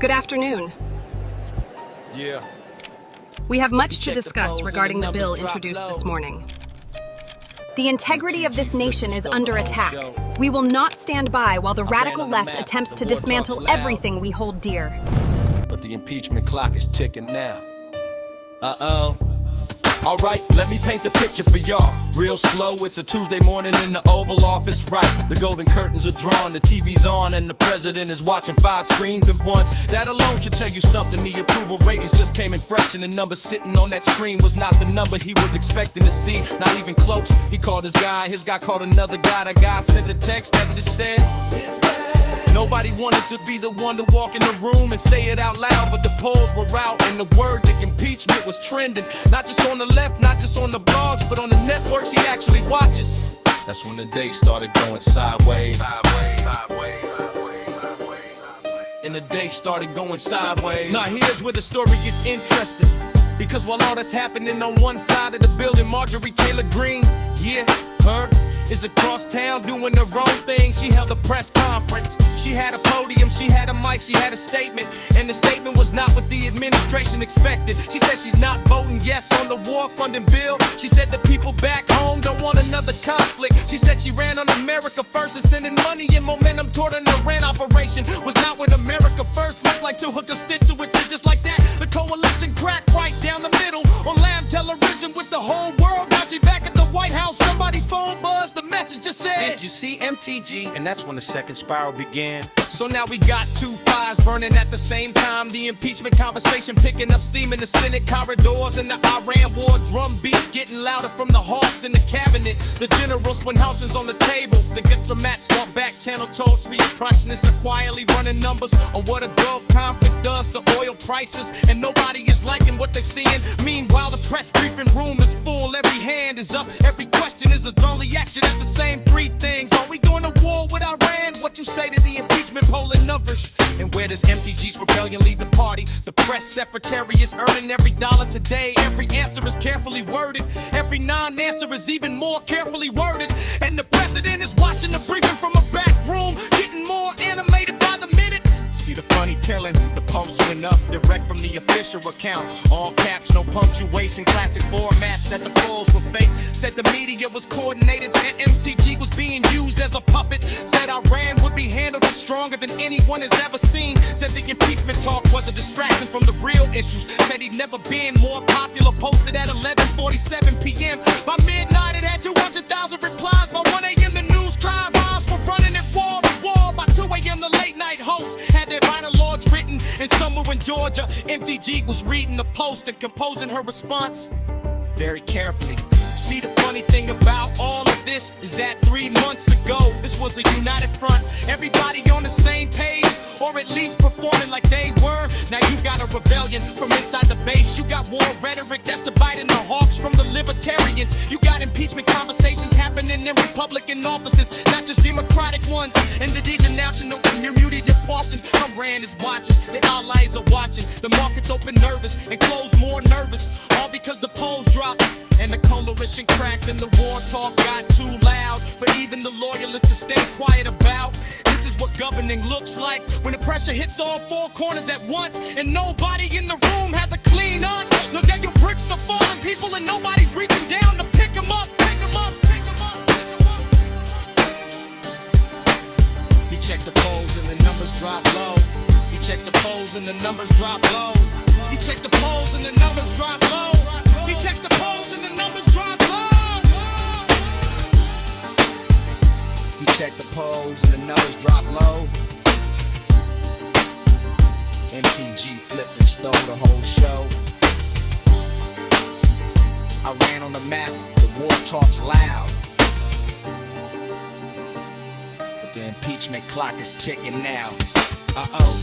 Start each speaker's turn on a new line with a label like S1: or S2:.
S1: Good afternoon.
S2: Yeah.
S1: We have much to discuss regarding the bill introduced this morning. The integrity of this nation is under attack. We will not stand by while the radical left attempts to dismantle everything we hold dear.
S2: But the impeachment clock is ticking now. Alright, let me paint the picture for y'all. Real slow, it's a Tuesday morning in the Oval Office, right? The golden curtains are drawn, the TV's on, and the president is watching 5 screens at once. That alone should tell you something. The approval ratings just came in fresh, and the number sitting on that screen was not the number he was expecting to see. Not even close. He called his guy called another guy. The guy sent a text that just said, "It's bad." Nobody wanted to be the one to walk in the room and say it out loud, but the polls were out, and the word that impeachment was trending. Not just on the left, not just on the blogs, but on the networks he actually watches. That's when the day started going sideways. And the day started going sideways. Now here's where the story gets interesting, because while all that's happening on one side of the building, Marjorie Taylor Greene, yeah, her, is across town doing her own thing. She held a press conference. She had a podium, she had a mic, she had a statement, and the statement was not what the administration expected. She said she's not voting yes on the war funding bill. She said the people back home don't want another conflict. She said she ran on America first and sending money and momentum toward an Iran operation was not what America first looked like to her constituents. And just like that, the coalition cracked right down the middle on Lamb television with the whole world. Now she back at the White House. Somebody phone buzzed, the message just said, "Did you see MTG?" And that's when the second spiral began. So now we got 2 fires burning at the same time. The impeachment conversation picking up steam in the Senate corridors, and the Iran war drum beat getting louder from the hawks in the cabinet. The generals when houses on the table. The diplomats walk back channel told the impressionists are quietly running numbers on what a Gulf conflict does to oil prices, and nobody is liking what they're seeing. Meanwhile, the press briefing room is full. Every hand is up, every question is a only action at the same 3 things. Are we going to war with Iran? What you say to the impeachment polling numbers? And where does MTG's rebellion leave the party? The press secretary is earning every dollar today. Every answer is carefully worded. Every non-answer is even more carefully worded. And the president is watching the briefing from a back room, getting more animated by the minute. See the funny killing, the post went up direct from the official account. All caps, no punctuation, classic format. Said the polls were fake, said the media was coordinated, said MTG was being used as a puppet. Said Iran would be handled stronger than anyone has ever seen. Said the impeachment talk was a distraction from the real issues. Said he'd never been more popular, posted at 11:47 p.m. By midnight it had 200,000 replies. By 1 a.m. the news crowd rise for running it wall to wall. By 2 a.m. the late night hosts had their vital logs written, and somewhere in Georgia MTG was reading the post and composing her response very carefully. See, the funny thing about all of this is that 3 months ago, this was a united front. Everybody on the same page, or at least performing like they were. Now you got a rebellion from inside the base. You got war rhetoric that's dividing the hawks from the libertarians. You got impeachment conversations happening in Republican offices, not just Democratic ones. And these national community departments, Iran is watching, the allies are watching. The markets open nervous and close more nervous, all because the polls dropped and the coalition cracked and the war talk got too loud for even the loyalists to stay quiet about. This is what governing looks like when the pressure hits all 4 corners at once and nobody in the room has a clean up. No, that your bricks are falling, people, and nobody's reaching down to pick them up, pick them up, pick them up, pick them up. He checked the polls and the numbers drop low. He checked the polls and the numbers drop low. He checked the polls and the numbers drop low. He checked the polls and the numbers drop low. He checked the polls and the numbers drop low. MTG flipped and stole the whole show. I ran on the map, the war talks loud. But the impeachment clock is ticking now. Uh-oh.